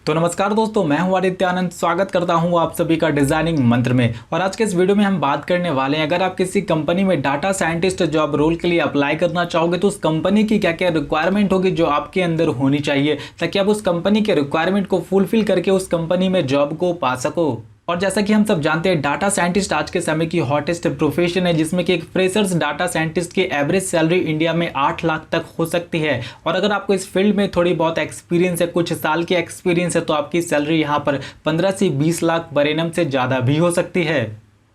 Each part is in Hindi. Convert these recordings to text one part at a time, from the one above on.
तो नमस्कार दोस्तों, मैं हूं आदित्य आनंद। स्वागत करता हूं आप सभी का डिजाइनिंग मंत्र में। और आज के इस वीडियो में हम बात करने वाले हैं, अगर आप किसी कंपनी में डाटा साइंटिस्ट जॉब रोल के लिए अप्लाई करना चाहोगे तो उस कंपनी की क्या क्या रिक्वायरमेंट होगी जो आपके अंदर होनी चाहिए, ताकि आप उस कंपनी के रिक्वायरमेंट को फुलफिल करके उस कंपनी में जॉब को पा सको। और जैसा कि हम सब जानते हैं, डाटा साइंटिस्ट आज के समय की हॉटेस्ट प्रोफेशन है, जिसमें कि एक फ्रेशर्स डाटा साइंटिस्ट की एवरेज सैलरी इंडिया में 8 लाख तक हो सकती है। और अगर आपको इस फील्ड में थोड़ी बहुत एक्सपीरियंस है, कुछ साल की एक्सपीरियंस है, तो आपकी सैलरी यहाँ पर 15 से 20 लाख पर एनम से ज़्यादा भी हो सकती है।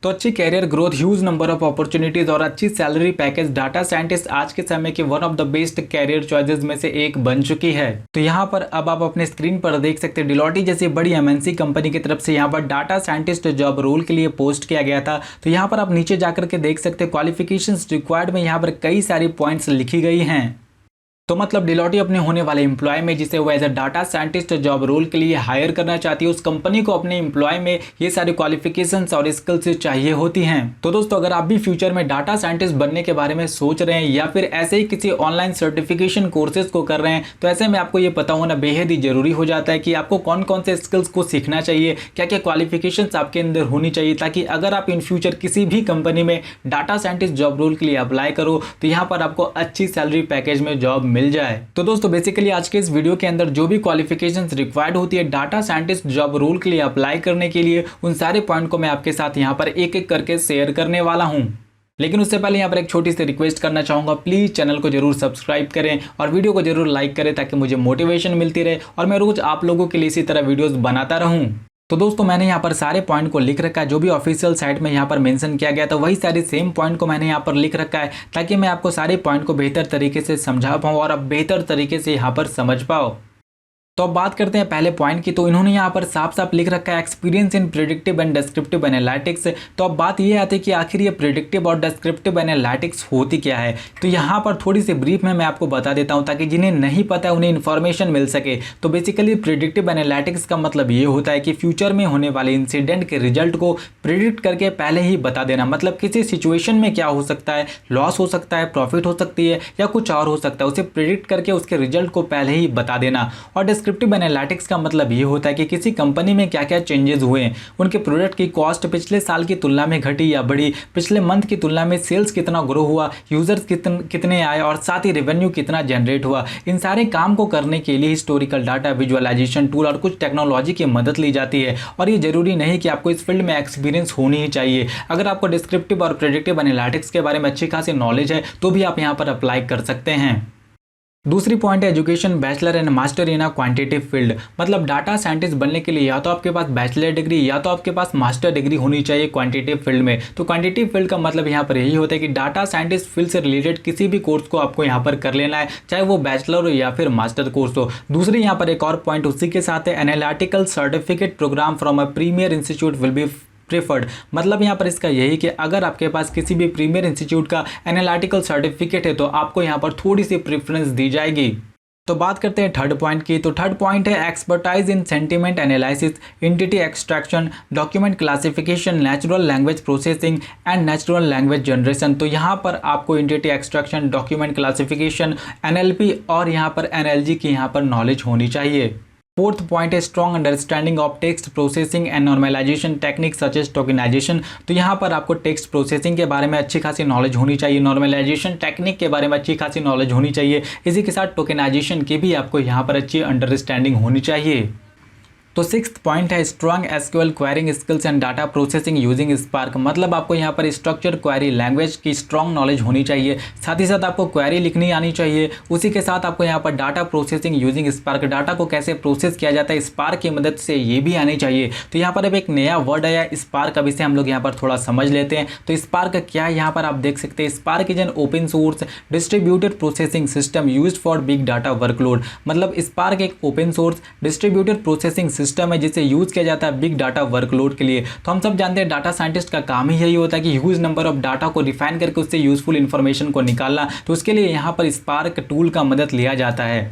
तो अच्छी career growth, huge number of opportunities और अच्छी सैलरी पैकेज, डाटा साइंटिस्ट आज के समय के one of the best career choices में से एक बन चुकी है। तो यहाँ पर अब आप अपने स्क्रीन पर देख सकते हैं, डिलॉटी जैसी बड़ी एमएनसी कंपनी की तरफ से यहाँ पर डाटा साइंटिस्ट जॉब रोल के लिए पोस्ट किया गया था। तो यहाँ पर आप नीचे जाकर के देख सकते हैं, क्वालिफिकेशंस रिक्वायर्ड में यहाँ पर कई सारी पॉइंट्स लिखी गई हैं। तो मतलब डिलॉटी अपने होने वाले एम्प्लॉय में, जिसे वो as a data scientist job role के लिए हायर करना चाहती है, उस कंपनी को अपने एम्प्लॉय में ये सारी क्वालिफिकेशंस और स्किल्स चाहिए होती हैं। तो दोस्तों, अगर आप भी फ्यूचर में डाटा साइंटिस्ट बनने के बारे में सोच रहे हैं या फिर ऐसे ही किसी ऑनलाइन सर्टिफिकेशन कोर्सेज को कर रहे हैं, तो ऐसे में आपको ये पता होना बेहद ही जरूरी हो जाता है कि आपको कौन कौन से स्किल्स को सीखना चाहिए, क्या क्या क्वालिफिकेशंस आपके अंदर होनी चाहिए, ताकि अगर आप इन फ्यूचर किसी भी कंपनी में डाटा साइंटिस्ट जॉब रोल के लिए अप्लाई करो तो यहाँ पर आपको अच्छी सैलरी पैकेज में जॉब मिल जाए। तो दोस्तों, बेसिकली आज के इस वीडियो के अंदर जो भी क्वालिफिकेशंस रिक्वायर्ड होती है डाटा साइंटिस्ट जॉब रोल के लिए अप्लाई करने के लिए, उन सारे पॉइंट को मैं आपके साथ यहाँ पर एक एक करके शेयर करने वाला हूँ। लेकिन उससे पहले यहाँ पर एक छोटी सी रिक्वेस्ट करना चाहूँगा, प्लीज़ चैनल को जरूर सब्सक्राइब करें और वीडियो को जरूर लाइक करें, ताकि मुझे मोटिवेशन मिलती रहे और मैं रोज आप लोगों के लिए इसी तरह वीडियोस बनाता रहूँ। तो दोस्तों, मैंने यहाँ पर सारे पॉइंट को लिख रखा है, जो भी ऑफिशियल साइट में यहाँ पर मेंशन किया गया था वही सारे सेम पॉइंट को मैंने यहाँ पर लिख रखा है, ताकि मैं आपको सारे पॉइंट को बेहतर तरीके से समझा पाऊँ और आप बेहतर तरीके से यहाँ पर समझ पाओ। तो अब बात करते हैं पहले पॉइंट की। तो इन्होंने यहाँ पर साफ साफ लिख रखा है, experience in predictive and descriptive analytics. तो अब बात ये आती है कि आखिर ये प्रेडिक्टिव और डिस्क्रिप्टिव एनालिटिक्स होती क्या है। तो यहाँ पर थोड़ी सी ब्रीफ में मैं आपको बता देता हूँ, ताकि जिन्हें नहीं पता है उन्हें इन्फॉर्मेशन मिल सके। तो बेसिकली प्रेडिक्टिव एनालिटिक्स का मतलब ये होता है कि फ्यूचर में होने वाले इंसिडेंट के रिजल्ट को प्रिडिक्ट करके पहले ही बता देना। मतलब किसी सिचुएशन में क्या हो सकता है, लॉस हो सकता है, प्रॉफिट हो सकती है या कुछ और हो सकता है, उसे प्रिडिक्ट करके उसके रिजल्ट को पहले ही बता देना। और डिस्क्रिप्टिव एनालिटिक्स का मतलब ये होता है कि किसी कंपनी में क्या क्या चेंजेस हुए, उनके प्रोडक्ट की कॉस्ट पिछले साल की तुलना में घटी या बढ़ी, पिछले मंथ की तुलना में सेल्स कितना ग्रो हुआ, यूजर्स कितने आए और साथ ही रेवेन्यू कितना जनरेट हुआ। इन सारे काम को करने के लिए हिस्टोरिकल डाटा, विजुअलाइजेशन टूल और कुछ टेक्नोलॉजी की मदद ली जाती है। और ये जरूरी नहीं कि आपको इस फील्ड में एक्सपीरियंस होनी ही चाहिए। अगर आपको डिस्क्रिप्टिव और प्रेडिक्टिव एनालिटिक्स के बारे में अच्छी खासी नॉलेज है तो भी आप यहाँ पर अप्लाई कर सकते हैं। दूसरी पॉइंट है education, bachelor and master in a quantitative field. मतलब डाटा साइंटिस्ट बनने के लिए या तो आपके पास बैचलर डिग्री या तो आपके पास मास्टर डिग्री होनी चाहिए क्वांटिटेटिव फील्ड में। तो क्वांटिटेटिव फील्ड का मतलब यहाँ पर यही होता है कि डाटा साइंटिस्ट फील्ड से रिलेटेड किसी भी कोर्स को आपको यहाँ पर कर लेना है, चाहे वो बैचलर हो या फिर मास्टर कोर्स हो। दूसरी यहाँ पर एक और पॉइंट उसी के साथ है, analytical certificate program from a premier institute will be preferred. मतलब यहाँ पर इसका यही कि अगर आपके पास किसी भी प्रीमियर इंस्टीट्यूट का एनालिटिकल सर्टिफिकेट है तो आपको यहाँ पर थोड़ी सी प्रेफरेंस दी जाएगी। तो बात करते हैं थर्ड पॉइंट की। तो थर्ड पॉइंट है expertise in sentiment analysis, entity extraction, document classification, natural language processing and natural language generation. तो यहाँ पर आपको entity extraction, document classification, NLP और यहाँ पर एनएलजी की यहाँ पर नॉलेज होनी चाहिए। फोर्थ पॉइंट है strong understanding of text processing and normalization technique such as tokenization. तो यहाँ पर आपको टेक्स्ट प्रोसेसिंग के बारे में अच्छी खासी नॉलेज होनी चाहिए, नॉर्मलाइजेशन टेक्निक के बारे में अच्छी खासी नॉलेज होनी चाहिए, इसी के साथ टोकेनाइजेशन की भी आपको यहाँ पर अच्छी अंडरस्टैंडिंग होनी चाहिए। तो सिक्स्थ पॉइंट है strong SQL quarrying skills and data processing using spark. मतलब आपको यहाँ पर स्ट्रक्चर क्वेरी लैंग्वेज की स्ट्रॉन्ग नॉलेज होनी चाहिए, साथ ही साथ आपको क्वेरी लिखनी आनी चाहिए। उसी के साथ आपको यहाँ पर data processing using spark, data को कैसे प्रोसेस किया जाता है स्पार्क की मदद से, ये भी आनी चाहिए। तो यहाँ पर अब एक नया वर्ड आया स्पार्क, अब इसे हम लोग यहाँ पर थोड़ा समझ लेते हैं। तो स्पार्क क्या है, यहाँ पर आप देख सकते हैं, spark is an open source distributed processing system used for big data workload. मतलब स्पार्क एक open source distributed processing system है जिसे यूज किया जाता है बिग डाटा वर्कलोड के लिए। तो हम सब जानते हैं डाटा साइंटिस्ट का काम ही यही होता है कि ह्यूज नंबर ऑफ डाटा को रिफाइन करके उससे यूजफुल इंफॉर्मेशन को निकालना। तो उसके लिए यहाँ पर स्पार्क टूल का मदद लिया जाता है।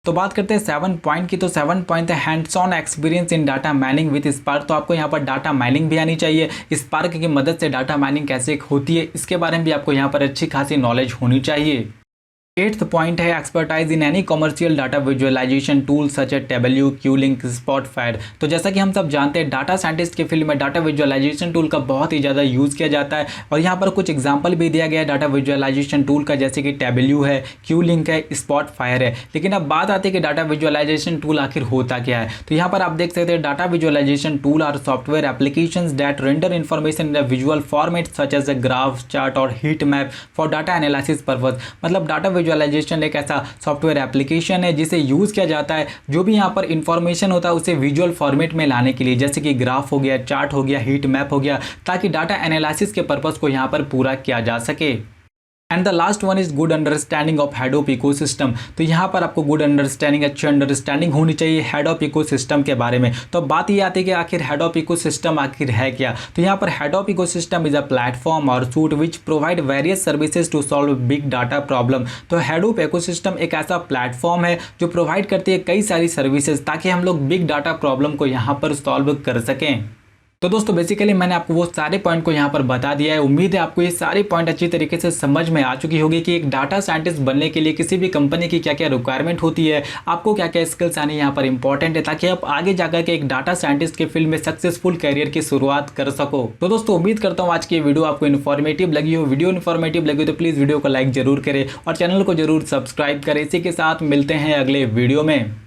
तो बात करते हैं 7 पॉइंट की। तो 7 पॉइंट है hands on experience in data mining with spark. तो आपको यहाँ पर डाटा माइनिंग भी आनी चाहिए, स्पार्क की मदद से डाटा माइनिंग कैसे होती है इसके बारे में भी आपको यहाँ पर अच्छी खासी नॉलेज होनी चाहिए। एट्थ पॉइंट है expertise in any commercial data visualization tool such a Tableau, Qlik, Spotfire. तो जैसा कि हम सब जानते हैं डाटा साइंटिस्ट के फील्ड में डाटा विजुअलाइजेशन टूल का बहुत ही ज़्यादा यूज़ किया जाता है और यहाँ पर कुछ एग्जांपल भी दिया गया है डाटा विजुअलाइजेशन टूल का, जैसे कि टेबल्यू है, क्यूलिंक है, स्पॉटफायर है। लेकिन अब बात आती है कि डाटा विजुअलाइजेशन टूल आखिर होता क्या है। तो यहाँ पर आप देख सकते हैं data visualization tool are software applications that render information in the visual format such as a graph, chart और heat map for data analysis purpose. मतलब डाटा विजुअलाइजेशन एक ऐसा सॉफ्टवेयर एप्लीकेशन है जिसे यूज़ किया जाता है जो भी यहाँ पर इंफॉर्मेशन होता है उसे विजुअल फॉर्मेट में लाने के लिए, जैसे कि ग्राफ हो गया, चार्ट हो गया, हीट मैप हो गया, ताकि डाटा एनालिसिस के पर्पस को यहाँ पर पूरा किया जा सके। And the last one is good understanding of Hadoop ecosystem. तो यहाँ पर आपको गुड अंडरस्टैंडिंग, अच्छी अंडरस्टैंडिंग होनी चाहिए हेडोप इकोसिस्टम के बारे में। तो बात ये आती है कि आखिर हेडोप इकोसिस्टम आखिर है क्या। तो यहाँ पर Hadoop ecosystem is a platform और suite which provide various services to solve big data problem. तो हेडोप इकोसिस्टम एक ऐसा प्लेटफॉर्म है जो प्रोवाइड करती है कई सारी सर्विसेज ताकि हम लोग बिग डाटा प्रॉब्लम को यहाँ पर सॉल्व कर सकें। तो दोस्तों बेसिकली मैंने आपको वो सारे पॉइंट को यहाँ पर बता दिया है। उम्मीद है आपको ये सारे पॉइंट अच्छी तरीके से समझ में आ चुकी होगी कि एक डाटा साइंटिस्ट बनने के लिए किसी भी कंपनी की क्या क्या रिक्वायरमेंट होती है, आपको क्या क्या स्किल्स आने यहाँ पर इंपॉर्टेंट है, ताकि आप आगे जाकर के एक डाटा साइंटिस्ट के फील्ड में सक्सेसफुल करियर की शुरुआत कर सको। तो दोस्तों उम्मीद करता हूँ आज की वीडियो आपको इन्फॉर्मेटिव लगी हो। वीडियो इन्फॉर्मेटिव लगी हो तो प्लीज़ वीडियो को लाइक जरूर करें और चैनल को जरूर सब्सक्राइब करें। इसी के साथ मिलते हैं अगले वीडियो में।